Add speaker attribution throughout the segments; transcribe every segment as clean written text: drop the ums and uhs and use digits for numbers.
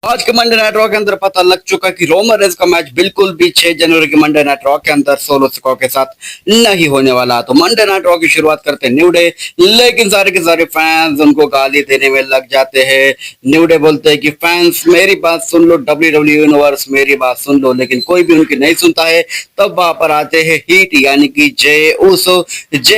Speaker 1: आज के Monday night raw के अंदर पता लग चुका कि रोमन रेंस का मैच बिल्कुल भी 6 जनवरी के मंडे नाइट रॉ के अंदर सोलो सिकोआ के साथ नहीं होने वाला। तो मंडे नाइट रॉ की शुरुआत करते हैं न्यू डे, लेकिन सारे के सारे फैंस उनको गाली देने में लग जाते हैं। न्यू डे बोलते हैं कि फैंस मेरी बात सुन लो, डब्ल्यूडब्ल्यू यूनिवर्स मेरी बात सुन लो, लेकिन कोई भी उनकी नहीं सुनता है। तब वहां पर आते हैं हीट यानी कि जय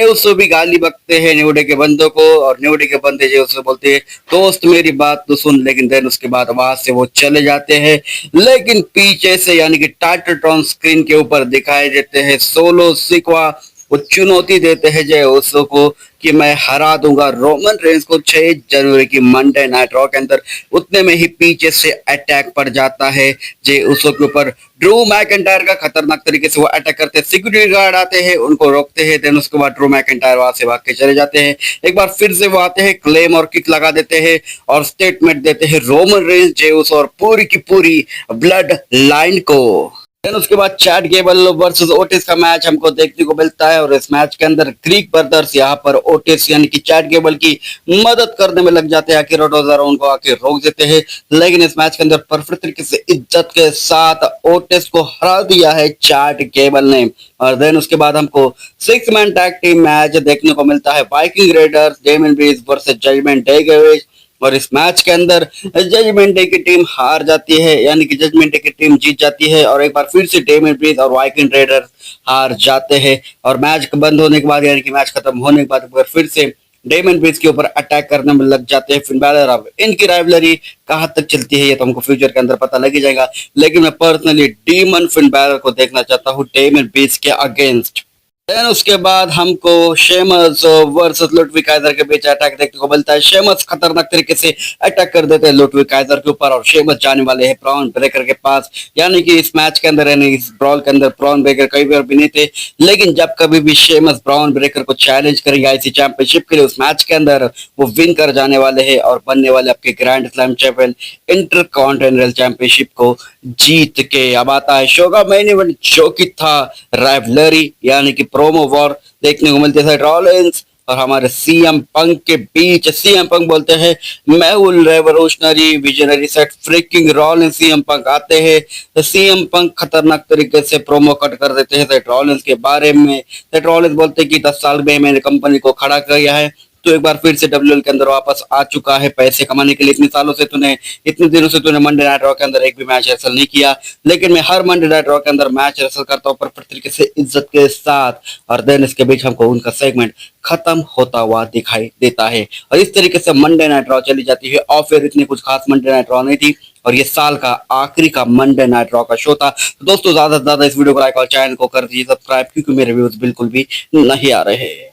Speaker 1: उसो भी गाली बकते हैं न्यू डे के बंदों को, और न्यू डे के बंदे जय उसो बोलते हैं दोस्त मेरी बात तो सुन, लेकिन देन उसके बाद वहां से वो चले जाते हैं। लेकिन पीछे से यानी कि टाइटलट्रॉन स्क्रीन के ऊपर दिखाई देते हैं सोलो सिकोआ। वो चुनौती देते हैं जय उसो को कि मैं हरा दूंगा रोमन रेंस को 6 जनवरी की मंडे नाइट रॉ के अंदर। उतने में ही पीछे से अटैक पड़ जाता है जय उसो के ऊपर। ड्रू मैकइंटायर का खतरनाक तरीके से वो अटैक करते हैं, सिक्योरिटी गार्ड आते हैं उनको रोकते हैं, देन उसके बाद ड्रू मैकइंटायर वहां से भाग के चले जाते हैं। एक बार फिर से वो आते हैं, क्लेम और किक लगा देते हैं और स्टेटमेंट देते हैं रोमन रेंस, जय उसो और पूरी की पूरी ब्लड लाइन को। देन उसके बाद चैट गेबल वर्सेस ओटिस का मैच हमको देखने को मिलता है, और इस मैच के अंदर ग्रीक ब्रदर्स यहाँ पर ओटिस यानी कि चैट गेबल की मदद करने में लग जाते हैं। आखिर रोटोजारो उनको आके रोक देते हैं, लेकिन इस मैच के अंदर परफेक्ट तरीके से इज्जत के साथ ओटिस को हरा दिया है चैट गेबल ने। और देन उसके बाद हमको 6 मैन टैग टीम मैच देखने को मिलता है, Viking raiders demon priest versus judgment day. और इस मैच के अंदर जजमेंट डे की टीम हार जाती है, यानी कि जजमेंट डे की टीम जीत जाती है, और एक बार फिर से डेमन प्रीस्ट और वाइकिंग रेडर हार जाते हैं। और मैच बंद होने के बाद यानी कि मैच खत्म होने के बाद एक बार फिर से डेमन प्रीस्ट के ऊपर अटैक करने में लग जाते हैं फिन बैलर। अब इनकी राइवलरी कहां तक चलती है ये तो हमको फ्यूचर के अंदर पता लग ही जाएगा, लेकिन मैं पर्सनली डीमन फिन बैलर को देखना चाहता हूँ डेमन प्रीस्ट के अगेंस्ट। देन उसके बाद हमको शेमस वर्सेस लुडविग काइजर के बीच अटैक देखने को मिलता है। शेमस खतरनाक तरीके से अटैक कर देते हैं लुडविग काइजर के ऊपर, और शेमस जाने वाले हैं ब्राउन ब्रेकर के पास। यानी कि इस मैच के अंदर यानी इस ब्रॉल के अंदर ब्राउन ब्रेकर कई बार भी नहीं थे, लेकिन जब कभी भी शेमस ब्राउन ब्रेकर को चैलेंज करेंगे आईसी चैंपियनशिप के लिए, उस मैच के अंदर वो विन कर जाने वाले हैं और बनने वाले आपके grand slam champion intercontinental championship को जीत के। अब आता है शो का मेन इवेंट जो कि था राइवलरी यानी कि प्रोमो वॉर देखने को मिलते थे रॉलिंस और हमारे सीएम पंक के बीच। सीएम पंक बोलते हैं मैं हूँ revolutionary visionary set fricking Rollins. CM Punk आते हैं तो सीएम पंक खतरनाक तरीके से प्रोमो कट कर देते हैं सेट रॉलिंस के बारे में। सेट रॉलिंस बोलते हैं कि 10 साल में मैंने कंपनी को खड़ा किया है, तो एक बार फिर से डब्ल्यूएल के अंदर वापस आ चुका है पैसे कमाने के लिए। इतने दिनों से तूने मंडे नाइट रॉ के अंदर एक भी मैच रेसल नहीं किया, लेकिन मैं हर मंडे नाइट रॉ के अंदर मैच रेसल करता हूँ परफेक्ट तरीके से इज्जत के साथ। और देन इसके बीच हमको उनका सेगमेंट खत्म होता हुआ दिखाई देता है, और इस तरीके से मंडे नाइट रॉ चली जाती है। और फिर इतनी कुछ खास मंडे नाइट रॉ नहीं थी, और ये साल का आखिरी का मंडे नाइट रॉ का शो था। तो दोस्तों ज्यादा से ज्यादा इस वीडियो को लाइक और चैनल को कर दीजिए सब्सक्राइब, क्योंकि मेरे व्यूज बिल्कुल भी नहीं आ रहे हैं।